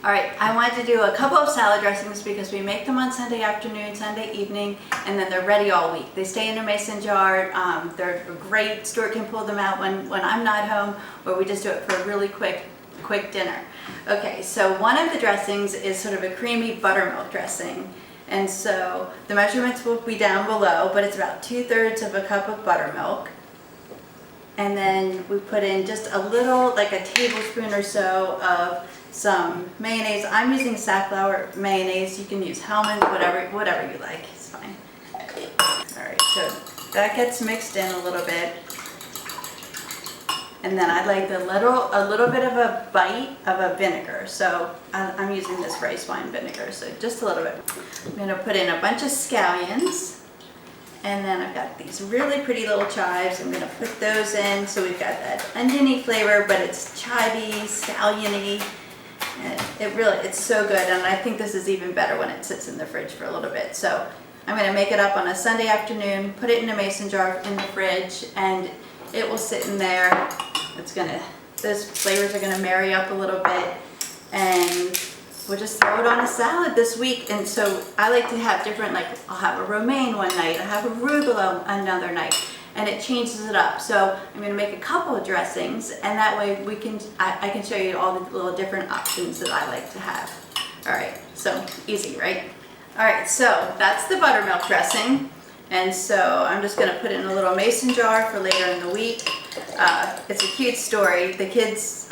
All right, I wanted to do a couple of salad dressings because we make them on Sunday afternoon, Sunday evening, and then they're ready all week. They stay in a mason jar. They're great. Stuart can pull them out when I'm not home, or we just do it for a really quick dinner. Okay, so one of the dressings is sort of a creamy buttermilk dressing. And so the measurements will be down below, but it's about 2/3 of a cup of buttermilk. And then we put in just a little, like a tablespoon or so of some mayonnaise. I'm using safflower mayonnaise. You can use Hellmann's, whatever you like. It's fine. All right, so that gets mixed in a little bit. And then I'd like a little bit of a bite of a vinegar. So I'm using this rice wine vinegar, so just a little bit. I'm going to put in a bunch of scallions. And then I've got these really pretty little chives. I'm going to put those in. So we've got that oniony flavor, but it's chivey, scalliony. And it's so good. And I think this is even better when it sits in the fridge for a little bit. So I'm going to make it up on a Sunday afternoon, put it in a mason jar in the fridge, and it will sit in there. Those flavors are gonna marry up a little bit, and we'll just throw it on a salad this week. And so I like to have different, like I'll have a romaine one night, I'll have arugula another night, and it changes it up. So I'm gonna make a couple of dressings, and that way I can show you all the little different options that I like to have. All right, so easy, right? All right, so that's the buttermilk dressing. And so I'm just going to put it in a little mason jar for later in the week. It's a cute story. The kids,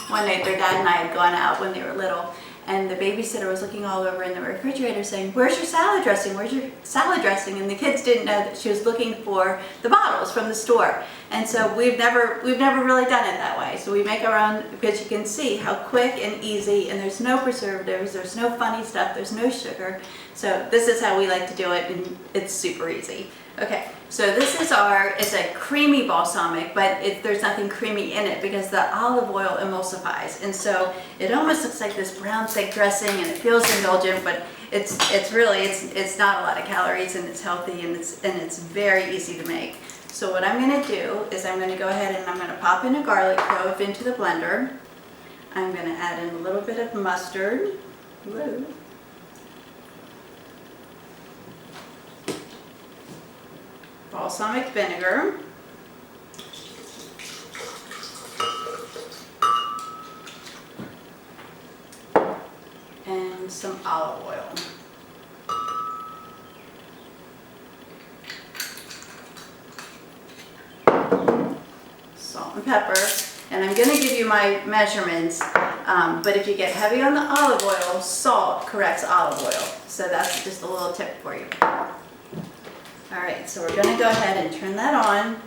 one night their dad and I had gone out when they were little, and the babysitter was looking all over in the refrigerator saying, "Where's your salad dressing? Where's your salad dressing?" And the kids didn't know that she was looking for the bottles from the store. And so we've never really done it that way. So we make our own, because you can see how quick and easy, and there's no preservatives, there's no funny stuff, there's no sugar. So this is how we like to do it, and it's super easy. Okay, so this is it's a creamy balsamic, but there's nothing creamy in it because the olive oil emulsifies. And so it almost looks like this brown thick dressing, and it feels indulgent, but it's not a lot of calories, and it's healthy, and it's very easy to make. So what I'm going to do is I'm going to go ahead and I'm going to pop in a garlic clove into the blender. I'm going to add in a little bit of mustard. Whoa. Balsamic vinegar. And some olive oil. Salt and pepper. And I'm going to give you my measurements, but if you get heavy on the olive oil, salt corrects olive oil. So that's just a little tip for you. All right, so we're going to go ahead and turn that on.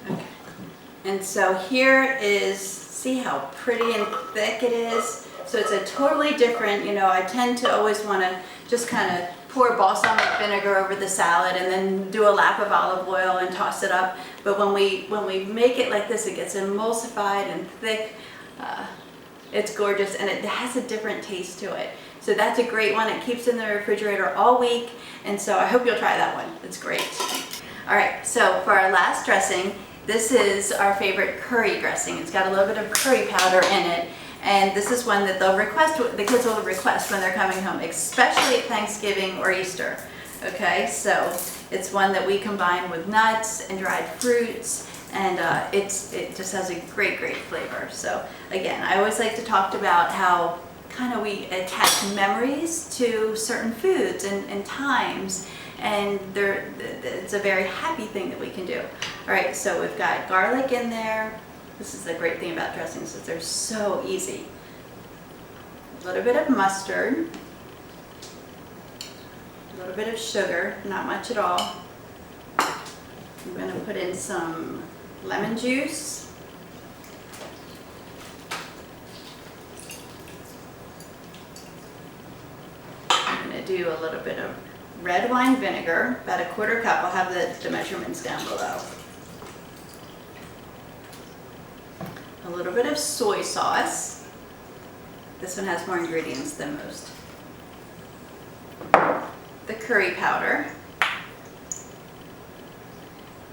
Okay. And so here is, see how pretty and thick it is? So it's a totally different, I tend to always want to just kind of pour balsamic vinegar over the salad and then do a lap of olive oil and toss it up. But when we make it like this, it gets emulsified and thick. It's gorgeous, and it has a different taste to it. So that's a great one. It keeps in the refrigerator all week, and so I hope you'll try that one. It's great. All right, so for our last dressing, this is our favorite curry dressing. It's got a little bit of curry powder in it, and this is one that the kids will request when they're coming home, especially at Thanksgiving or Easter. Okay, so it's one that we combine with nuts and dried fruits, and it just has a great flavor. So again, I always like to talk about how kind of we attach memories to certain foods and times, and it's a very happy thing that we can do. All right, so we've got garlic in there. This is the great thing about dressings, is they're so easy. A little bit of mustard, a little bit of sugar, not much at all. I'm going to put in some lemon juice. I'm going to do a little bit of red wine vinegar, about a 1/4 cup. I'll have the measurements down below. A little bit of soy sauce. This one has more ingredients than most. The curry powder.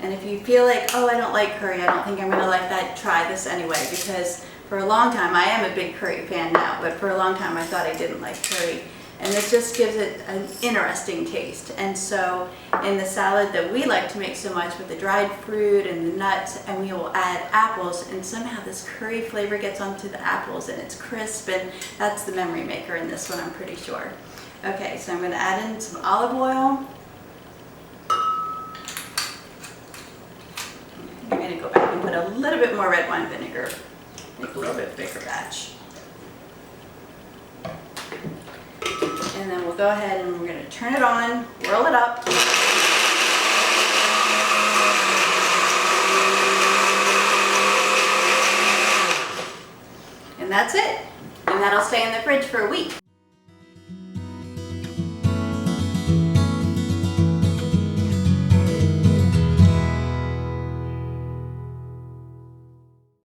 And if you feel like, oh, I don't like curry, I don't think I'm gonna like that, try this anyway, because for a long time, I am a big curry fan now, but for a long time I thought I didn't like curry. And it just gives it an interesting taste. And so in the salad that we like to make so much with the dried fruit and the nuts, and we will add apples, and somehow this curry flavor gets onto the apples and it's crisp, and that's the memory maker in this one, I'm pretty sure. Okay, so I'm gonna add in some olive oil. I'm gonna go back and put a little bit more red wine vinegar, make a little bit bigger batch. And then we'll go ahead and we're going to turn it on, whirl it up. And that's it. And that'll stay in the fridge for a week.